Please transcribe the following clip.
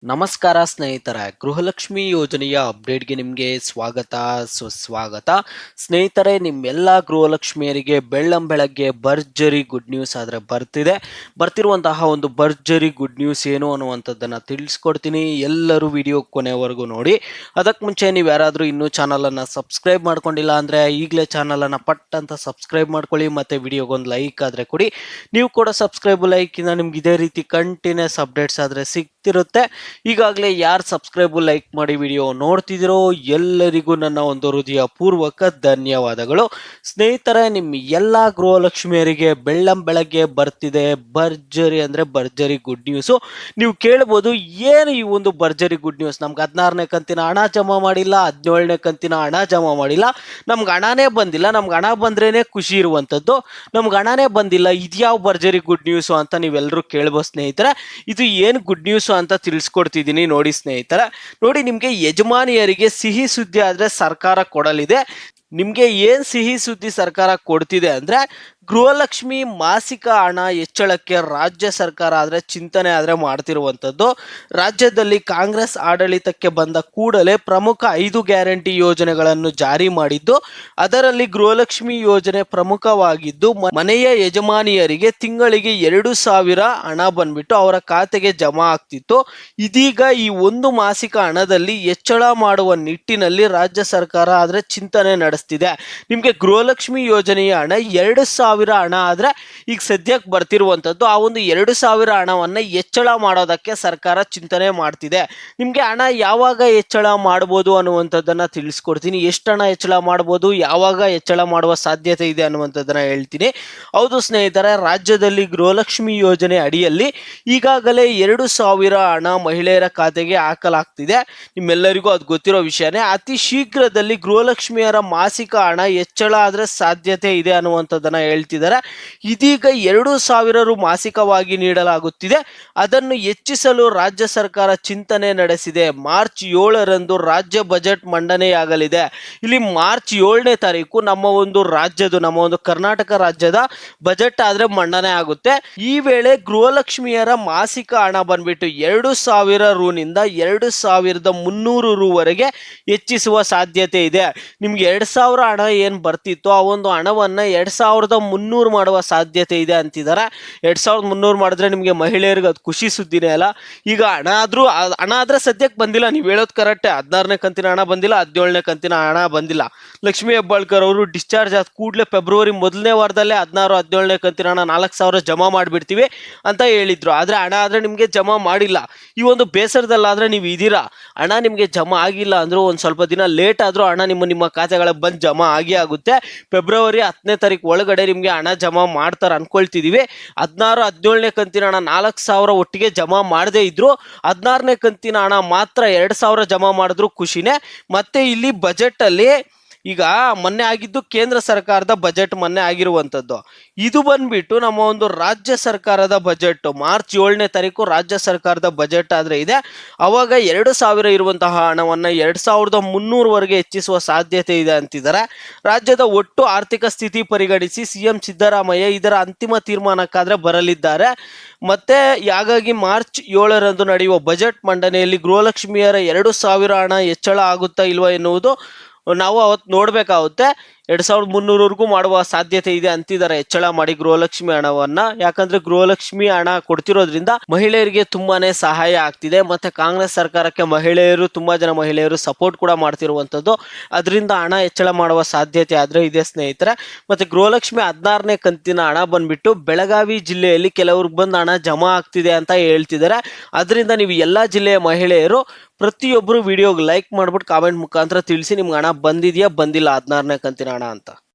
ನಮಸ್ಕಾರ ಸ್ನೇಹಿತರೆ, ಗೃಹಲಕ್ಷ್ಮಿ ಯೋಜನೆಯ ಅಪ್ಡೇಟ್ಗೆ ನಿಮಗೆ ಸ್ವಾಗತ ಸುಸ್ವಾಗತ. ಸ್ನೇಹಿತರೆ, ನಿಮ್ಮೆಲ್ಲ ಗೃಹಲಕ್ಷ್ಮಿಯರಿಗೆ ಬೆಳ್ಳಂಬೆಳಗ್ಗೆ ಭರ್ಜರಿ ಗುಡ್ ನ್ಯೂಸ್ ಆದರೆ ಬರ್ತಿರುವಂತಹ ಒಂದು ಭರ್ಜರಿ ಗುಡ್ ನ್ಯೂಸ್ ಏನು ಅನ್ನುವಂಥದ್ದನ್ನು ತಿಳಿಸ್ಕೊಡ್ತೀನಿ. ಎಲ್ಲರೂ ವಿಡಿಯೋ ಕೊನೆವರೆಗೂ ನೋಡಿ. ಅದಕ್ಕೆ ಮುಂಚೆ ನೀವು ಯಾರಾದರೂ ಇನ್ನೂ ಚಾನಲನ್ನು ಸಬ್ಸ್ಕ್ರೈಬ್ ಮಾಡ್ಕೊಂಡಿಲ್ಲ ಅಂದರೆ ಈಗಲೇ ಚಾನಲನ್ನು ಪಟ್ ಅಂತ ಸಬ್ಸ್ಕ್ರೈಬ್ ಮಾಡ್ಕೊಳ್ಳಿ, ಮತ್ತು ವಿಡಿಯೋಗೊಂದು ಲೈಕ್ ಆದರೆ ಕೊಡಿ. ನೀವು ಕೂಡ ಲೈಕಿಂದ ನಿಮ್ಗೆ ಇದೇ ರೀತಿ ಕಂಟಿನ್ಯೂಸ್ ಅಪ್ಡೇಟ್ಸ್ ಆದರೆ ಸಿಗ್ತಿರುತ್ತೆ. ಈಗಾಗಲೇ ಯಾರು ಸಬ್ಸ್ಕ್ರೈಬ್ ಲೈಕ್ ಮಾಡಿ ವಿಡಿಯೋ ನೋಡ್ತಿದ್ದೀರೋ ಎಲ್ಲರಿಗೂ ನನ್ನ ಒಂದು ಹೃದಯ ಪೂರ್ವಕ ಧನ್ಯವಾದಗಳು. ಸ್ನೇಹಿತರೆ, ನಿಮ್ಮ ಎಲ್ಲ ಗೃಹಲಕ್ಷ್ಮಿಯರಿಗೆ ಬೆಳ್ಳಂಬೆಳಗ್ಗೆ ಬರ್ತಿದೆ ಭರ್ಜರಿ ಅಂದರೆ ಭರ್ಜರಿ ಗುಡ್ ನ್ಯೂಸು. ನೀವು ಕೇಳ್ಬೋದು, ಏನು ಈ ಒಂದು ಭರ್ಜರಿ ಗುಡ್ ನ್ಯೂಸ್? ನಮ್ಗೆ 16ನೇ ಕಂತಿನ ಹಣ ಜಮಾ ಮಾಡಿಲ್ಲ, 17ನೇ ಕಂತಿನ ಹಣ ಜಮಾ ಮಾಡಿಲ್ಲ, ನಮ್ಗೆ ಹಣನೇ ಬಂದಿಲ್ಲ, ನಮ್ಗೆ ಹಣ ಬಂದ್ರೇ ಖುಷಿ ಇರುವಂಥದ್ದು, ನಮ್ಗೆ ಹಣನೇ ಬಂದಿಲ್ಲ, ಇದ್ಯಾವ ಭರ್ಜರಿ ಗುಡ್ ನ್ಯೂಸು ಅಂತ ನೀವೆಲ್ಲರೂ ಕೇಳ್ಬೋದು. ಸ್ನೇಹಿತರೆ, ಇದು ಏನು ಗುಡ್ ನ್ಯೂಸು ಅಂತ ತಿಳಿಸ್ಕೊಡ್ತಿದ್ದೀನಿ ನೋಡಿ. ಸ್ನೇಹಿತರೆ ನೋಡಿ, ನಿಮಗೆ ಯಜಮಾನಿಯರಿಗೆ ಸಿಹಿ ಸುದ್ದಿ ಆದರೆ ಸರ್ಕಾರ ಕೊಡಲಿದೆ. ನಿಮಗೆ ಏನು ಸಿಹಿ ಸುದ್ದಿ ಸರ್ಕಾರ ಕೊಡ್ತಿದೆ ಅಂದರೆ, ಗೃಹಲಕ್ಷ್ಮಿ ಮಾಸಿಕ ಹಣ ಹೆಚ್ಚಳಕ್ಕೆ ರಾಜ್ಯ ಸರ್ಕಾರ ಆದರೆ ಚಿಂತನೆ ಆದರೆ ಮಾಡ್ತಿರುವಂಥದ್ದು. ರಾಜ್ಯದಲ್ಲಿ ಕಾಂಗ್ರೆಸ್ ಆಡಳಿತಕ್ಕೆ ಬಂದ ಕೂಡಲೇ ಪ್ರಮುಖ 5 ಗ್ಯಾರಂಟಿ ಯೋಜನೆಗಳನ್ನು ಜಾರಿ ಮಾಡಿದ್ದು, ಅದರಲ್ಲಿ ಗೃಹಲಕ್ಷ್ಮಿ ಯೋಜನೆ ಪ್ರಮುಖವಾಗಿದ್ದು, ಮನೆಯ ಯಜಮಾನಿಯರಿಗೆ ತಿಂಗಳಿಗೆ 2,000 ಹಣ ಬಂದ್ಬಿಟ್ಟು ಅವರ ಖಾತೆಗೆ ಜಮಾ ಆಗ್ತಿತ್ತು. ಇದೀಗ ಈ ಒಂದು ಮಾಸಿಕ ಹಣದಲ್ಲಿ ಹೆಚ್ಚಳ ಮಾಡುವ ನಿಟ್ಟಿನಲ್ಲಿ ರಾಜ್ಯ ಸರ್ಕಾರ ಆದರೆ ಚಿಂತನೆ ನಡೆಸ್ತಿದೆ. ನಿಮಗೆ ಗೃಹಲಕ್ಷ್ಮಿ ಯೋಜನೆಯ ಹಣ 2,000 ಹಣ ಆದ್ರೆ ಈಗ ಸದ್ಯಕ್ಕೆ ಬರ್ತಿರುವಂತದ್ದು, ಆ ಒಂದು 2,000 ಹಣವನ್ನ ಹೆಚ್ಚಳ ಮಾಡೋದಕ್ಕೆ ಸರ್ಕಾರ ಚಿಂತನೆ ಮಾಡ್ತಿದೆ. ನಿಮ್ಗೆ ಹಣ ಯಾವಾಗ ಹೆಚ್ಚಳ ಮಾಡಬಹುದು ಅನ್ನುವಂಥದ್ದನ್ನ ತಿಳಿಸ್ಕೊಡ್ತೀನಿ. ಎಷ್ಟು ಹಣ ಹೆಚ್ಚಳ ಮಾಡಬಹುದು, ಯಾವಾಗ ಹೆಚ್ಚಳ ಮಾಡುವ ಸಾಧ್ಯತೆ ಇದೆ ಅನ್ನುವಂಥದ್ದನ್ನ ಹೇಳ್ತೀನಿ. ಹೌದು ಸ್ನೇಹಿತರೆ, ರಾಜ್ಯದಲ್ಲಿ ಗೃಹಲಕ್ಷ್ಮಿ ಯೋಜನೆ ಅಡಿಯಲ್ಲಿ ಈಗಾಗಲೇ 2,000 ಹಣ ಮಹಿಳೆಯರ ಖಾತೆಗೆ ಹಾಕಲಾಗ್ತಿದೆ. ನಿಮ್ಮೆಲ್ಲರಿಗೂ ಅದು ಗೊತ್ತಿರೋ ವಿಷಯನೇ. ಅತಿ ಶೀಘ್ರದಲ್ಲಿ ಗೃಹಲಕ್ಷ್ಮಿಯರ ಮಾಸಿಕ ಹಣ ಹೆಚ್ಚಳ ಆದ್ರೆ ಸಾಧ್ಯತೆ ಇದೆ ಅನ್ನುವಂಥದ್ದನ್ನ ಹೇಳ್ತಿದ್ದಾರೆ. ಇದೀಗ 2,000 ರು ಮಾಸಿಕವಾಗಿ ನೀಡಲಾಗುತ್ತಿದೆ. ಅದನ್ನು ಹೆಚ್ಚಿಸಲು ರಾಜ್ಯ ಸರ್ಕಾರ ಚಿಂತನೆ ನಡೆಸಿದೆ. ಮಾರ್ಚ್ 7ರಂದು ರಾಜ್ಯ ಬಜೆಟ್ ಮಂಡನೆಯಾಗಲಿದೆ. ಇಲ್ಲಿ ಮಾರ್ಚ್ 7ನೇ ತಾರೀಕು ನಮ್ಮ ಒಂದು ಕರ್ನಾಟಕ ರಾಜ್ಯದ ಬಜೆಟ್ ಆದ್ರೆ ಮಂಡನೆ ಆಗುತ್ತೆ. ಈ ವೇಳೆ ಗೃಹಲಕ್ಷ್ಮಿಯರ ಮಾಸಿಕ ಹಣ ಬಂದ್ಬಿಟ್ಟು 2,000 ರುನಿಂದ 2,300 ರುವರೆಗೆ ಹೆಚ್ಚಿಸುವ ಸಾಧ್ಯತೆ ಇದೆ. ನಿಮ್ಗೆ 2,000 ಹಣ ಏನ್ ಬರ್ತಿತ್ತು, ಆ ಒಂದು ಹಣವನ್ನ 2,300 ಮಾಡುವ ಸಾಧ್ಯತೆ ಇದೆ ಅಂತಿದ್ದಾರೆ. 2,300 ಮಾಡಿದ್ರೆ ನಿಮಗೆ ಮಹಿಳೆಯರಿಗೆ ಅದು ಖುಷಿ ಸುದ್ದಿನೇ ಅಲ್ಲ. ಈಗ ಹಣ ಆದ್ರೆ ಸದ್ಯಕ್ಕೆ ಬಂದಿಲ್ಲ, ನೀವು ಹೇಳೋದು ಕರೆಕ್ಟೇ. 16ನೇ ಕಂತಿನ ಹಣ ಬಂದಿಲ್ಲ, 17ನೇ ಕಂತಿನ ಹಣ ಬಂದಿಲ್ಲ. ಲಕ್ಷ್ಮೀ ಹೆಬ್ಬಾಳ್ಕರ್ ಅವರು ಡಿಸ್ಚಾರ್ಜ್ ಆದ ಕೂಡಲೇ ಫೆಬ್ರವರಿ ಮೊದಲನೇ ವಾರದಲ್ಲೇ 16, 17ನೇ ಕಂತಿನ ಹಣ 4,000 ಜಮಾ ಮಾಡಿಬಿಡ್ತೀವಿ ಅಂತ ಹೇಳಿದ್ರು. ಆದ್ರೆ ಹಣ ಆದ್ರೆ ನಿಮಗೆ ಜಮಾ ಮಾಡಿಲ್ಲ. ಈ ಒಂದು ಬೇಸರದಲ್ಲಾದ್ರೆ ನೀವು ಇದೀರಾ. ಹಣ ನಿಮಗೆ ಜಮಾ ಆಗಿಲ್ಲ ಅಂದ್ರೂ ಒಂದು ಸ್ವಲ್ಪ ದಿನ ಲೇಟ್ ಆದ್ರೂ ಹಣ ನಿಮ್ಮ ಖಾತೆಗಳಿಗೆ ಬಂದು ಜಮಾ ಆಗುತ್ತೆ. ಫೆಬ್ರವರಿ 10ನೇ ತಾರೀಕು ಒಳಗಡೆ ನಿಮಗೆ ಹಣ ಜಮಾ ಮಾಡ್ತಾರೆ ಅನ್ಕೊಳ್ತಿದೀವಿ. 16, 17ನೇ ಕಂತಿನ ಹಣ 4,000 ಒಟ್ಟಿಗೆ ಜಮಾ ಮಾಡದೇ ಇದ್ರು, 16ನೇ ಕಂತಿನ ಹಣ ಮಾತ್ರ 2,000 ಜಮಾ ಮಾಡಿದ್ರು ಖುಷಿನೇ. ಮತ್ತೆ ಇಲ್ಲಿ ಬಜೆಟ್ ಅಲ್ಲಿ ಈಗ ಮೊನ್ನೆ ಆಗಿದ್ದು ಕೇಂದ್ರ ಸರ್ಕಾರದ ಬಜೆಟ್ ಮೊನ್ನೆ ಆಗಿರುವಂಥದ್ದು. ಇದು ಬಂದ್ಬಿಟ್ಟು ನಮ್ಮ ಒಂದು ರಾಜ್ಯ ಸರ್ಕಾರದ ಬಜೆಟ್. ಮಾರ್ಚ್ 7ನೇ ತಾರೀಕು ರಾಜ್ಯ ಸರ್ಕಾರದ ಬಜೆಟ್ ಆದ್ರೆ ಇದೆ. ಅವಾಗ 2,000 ಇರುವಂತಹ ಹಣವನ್ನ 2,300 ಹೆಚ್ಚಿಸುವ ಸಾಧ್ಯತೆ ಇದೆ ಅಂತಿದ್ದಾರೆ. ರಾಜ್ಯದ ಒಟ್ಟು ಆರ್ಥಿಕ ಸ್ಥಿತಿ ಪರಿಗಣಿಸಿ ಸಿಎಂ ಸಿದ್ದರಾಮಯ್ಯ ಇದರ ಅಂತಿಮ ತೀರ್ಮಾನಕ್ಕಾದ್ರೆ ಬರಲಿದ್ದಾರೆ. ಮತ್ತೆ ಹಾಗಾಗಿ ಮಾರ್ಚ್ 7ರಂದು ನಡೆಯುವ ಬಜೆಟ್ ಮಂಡನೆಯಲ್ಲಿ ಗೃಹಲಕ್ಷ್ಮಿಯರ 2,000 ಹಣ ಹೆಚ್ಚಳ ಆಗುತ್ತಾ ಇಲ್ವಾ ಎನ್ನುವುದು ನಾವು ಅವತ್ತು ನೋಡ್ಬೇಕಾಗುತ್ತೆ. 2,300 ಮಾಡುವ ಸಾಧ್ಯತೆ ಇದೆ ಅಂತಿದ್ದಾರೆ ಹೆಚ್ಚಳ ಮಾಡಿ ಗೃಹಲಕ್ಷ್ಮಿ ಹಣವನ್ನ. ಯಾಕಂದ್ರೆ ಗೃಹಲಕ್ಷ್ಮಿ ಹಣ ಕೊಡ್ತಿರೋದ್ರಿಂದ ಮಹಿಳೆಯರಿಗೆ ತುಂಬಾನೇ ಸಹಾಯ ಆಗ್ತಿದೆ. ಮತ್ತೆ ಕಾಂಗ್ರೆಸ್ ಸರ್ಕಾರಕ್ಕೆ ತುಂಬಾ ಜನ ಮಹಿಳೆಯರು ಸಪೋರ್ಟ್ ಕೂಡ ಮಾಡ್ತಿರುವಂತದ್ದು. ಅದರಿಂದ ಹಣ ಹೆಚ್ಚಳ ಮಾಡುವ ಸಾಧ್ಯತೆ ಆದ್ರೆ ಇದೆ ಸ್ನೇಹಿತರೆ. ಮತ್ತೆ ಗೃಹಲಕ್ಷ್ಮಿ 16ನೇ ಕಂತಿನ ಹಣ ಬಂದ್ಬಿಟ್ಟು ಬೆಳಗಾವಿ ಜಿಲ್ಲೆಯಲ್ಲಿ ಕೆಲವ್ರಿಗೆ ಬಂದು ಹಣ ಜಮಾ ಆಗ್ತಿದೆ ಅಂತ ಹೇಳ್ತಿದ್ದಾರೆ. ಅದರಿಂದ ನೀವು ಎಲ್ಲಾ ಜಿಲ್ಲೆಯ ಮಹಿಳೆಯರು ಪ್ರತಿಯೊಬ್ಬರು ವಿಡಿಯೋಗೆ ಲೈಕ್ ಮಾಡ್ಬಿಟ್ಟು ಕಾಮೆಂಟ್ ಮುಖಾಂತರ ತಿಳಿಸಿ ನಿಮ್ಗೆ ಹಣ ಬಂದಿದೆಯಾ ಬಂದಿಲ್ಲ 16ನೇ ಕಂತಿನ ಹಣ ಅಂತ.